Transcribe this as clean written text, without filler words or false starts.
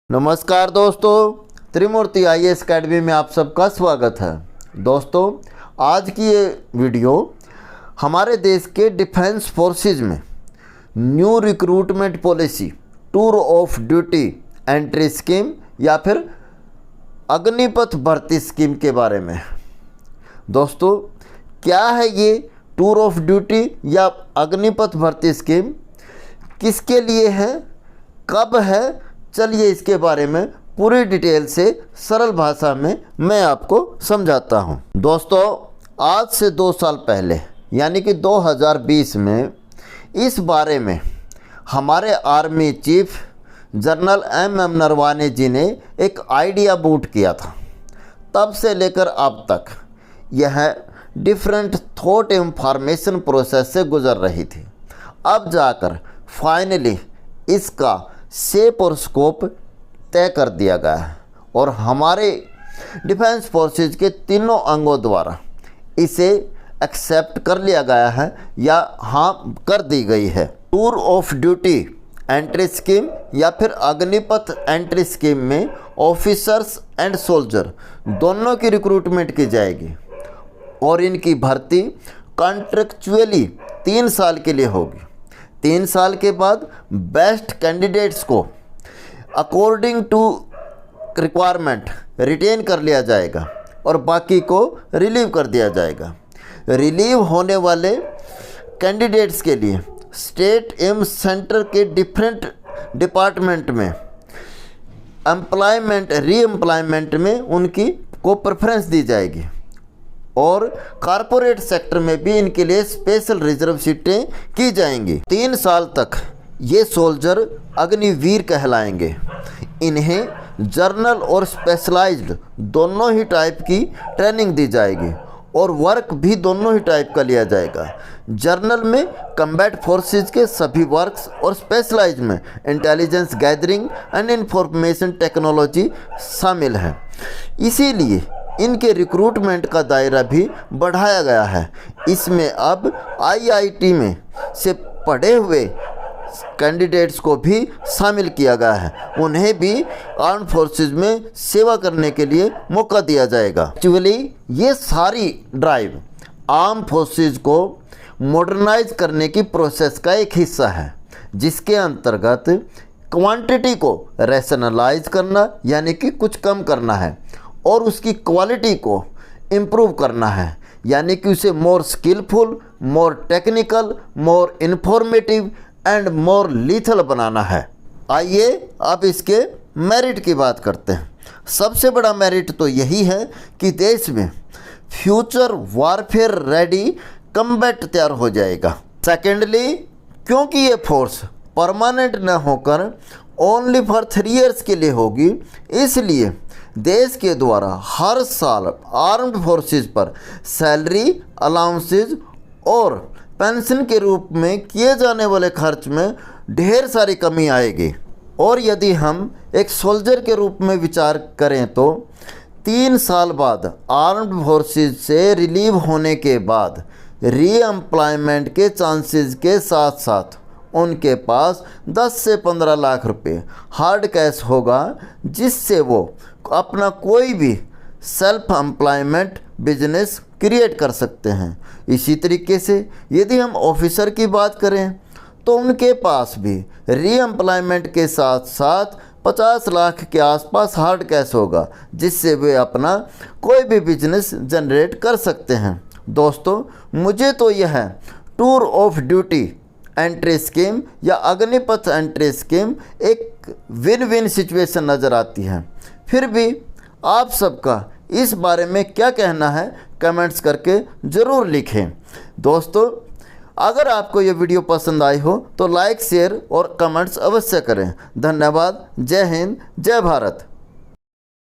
नमस्कार दोस्तों, त्रिमूर्ति IAS academy में आप सबका स्वागत है। दोस्तों, आज की ये वीडियो हमारे देश के डिफेंस फोर्सेस में new recruitment policy tour of duty entry scheme या फिर अग्निपथ भर्ती स्कीम के बारे में। दोस्तों, क्या है ये टूर ऑफ ड्यूटी या अग्निपथ भर्ती स्कीम, किसके लिए है, कब है, चलिए इसके बारे में पूरी डिटेल से सरल भाषा में मैं आपको समझाता हूं। दोस्तों, आज से 2 साल पहले यानी कि 2020 में इस बारे में हमारे army chief general M Naravane ji ने एक आइडिया बूट किया था। तब से लेकर अब तक यह डिफरेंट थॉट एवं फॉर्मेशन प्रोसेस से गुजर रही थी। अब जाकर फाइनली इसका शेप और स्कोप तय कर दिया गया है और हमारे डिफेंस फोर्सेज के तीनों अंगों द्वारा इसे एक्सेप्ट कर लिया गया है या हाँ कर दी गई है। Tour of duty entry scheme या फिर अग्निपथ एंट्री स्कीम में ऑफिसर्स एंड सोल्जर दोनों की रिक्रूटमेंट की जाएगी और इनकी भर्ती कॉन्ट्रेक्चुअली 3 साल के लिए होगी। 3 साल के बाद बेस्ट कैंडिडेट्स को अकॉर्डिंग टू रिक्वायरमेंट रिटेन कर लिया जाएगा और बाकी को रिलीव कर दिया जाएगा। रिलीव होने वाले कैंडिडेट्स के लिए स्टेट एवं सेंटर के डिफरेंट डिपार्टमेंट में एम्प्लॉयमेंट रीएम्प्लॉयमेंट में उनकी को प्रेफरेंस दी जाएगी और कॉरपोरेट सेक्टर में भी इनके लिए स्पेशल रिजर्व सीटें की जाएंगी। 3 साल तक ये सोल्जर अग्निवीर कहलाएंगे। इन्हें जर्नल और स्पेशलाइज्ड दोनों ही टाइप की ट्रेनिंग दी जाएगी और वर्क भी दोनों ही टाइप का लिया जाएगा। जर्नल में कम्बैट फोर्सेस के सभी वर्क्स और स्पेशलाइज में intelligence gathering and information technology शामिल है। इसीलिए इनके रिक्रूटमेंट का दायरा भी बढ़ाया गया है। इसमें अब आईआईटी में से पढ़े हुए कैंडिडेट्स को भी शामिल किया गया है। उन्हें भी आर्म फोर्सेस में सेवा करने के लिए मौका दिया जाएगा। एक्चुअली ये सारी ड्राइव आर्म फोर्सेस को मॉडर्नाइज करने की प्रोसेस का एक हिस्सा है, जिसके अंतर्गत क्वांटिटी को रैशनलाइज करना यानी कि कुछ कम करना है और उसकी क्वालिटी को इम्प्रूव करना है यानी कि उसे more skilful, more technical, more informative and more lethal बनाना है। आइए अब इसके मेरिट की बात करते हैं। सबसे बड़ा मेरिट तो यही है कि देश में फ्यूचर वारफेयर रेडी कम्बैट तैयार हो जाएगा। सेकेंडली, क्योंकि ये फोर्स परमानेंट न होकर ओनली फॉर 3 ईयर्स के लिए होगी, इसलिए देश के द्वारा हर साल आर्म्ड फोर्सेस पर सैलरी, अलाउंसेज और पेंशन के रूप में किए जाने वाले खर्च में ढेर सारी कमी आएगी। और यदि हम एक सोल्जर के रूप में विचार करें तो 3 साल बाद आर्म्ड फोर्सेस से रिलीव होने के बाद रीएम्प्लॉयमेंट के चांसेस के साथ साथ उनके पास 10 से 15 लाख रुपए हार्ड कैश होगा, जिससे वो अपना कोई भी सेल्फ एम्प्लॉयमेंट बिजनेस क्रिएट कर सकते हैं। इसी तरीके से यदि हम ऑफिसर की बात करें तो उनके पास भी रीएम्प्लॉयमेंट के साथ साथ 50 लाख के आसपास हार्ड कैश होगा, जिससे वे अपना कोई भी बिजनेस जनरेट कर सकते हैं। दोस्तों, मुझे तो यह tour of duty entry scheme या अग्निपथ एंट्री स्कीम एक विन विन सिचुएशन नज़र आती है। फिर भी आप सबका इस बारे में क्या कहना है कमेंट्स करके ज़रूर लिखें। दोस्तों, अगर आपको ये वीडियो पसंद आई हो तो लाइक, शेयर और कमेंट्स अवश्य करें। धन्यवाद। जय हिंद, जय भारत।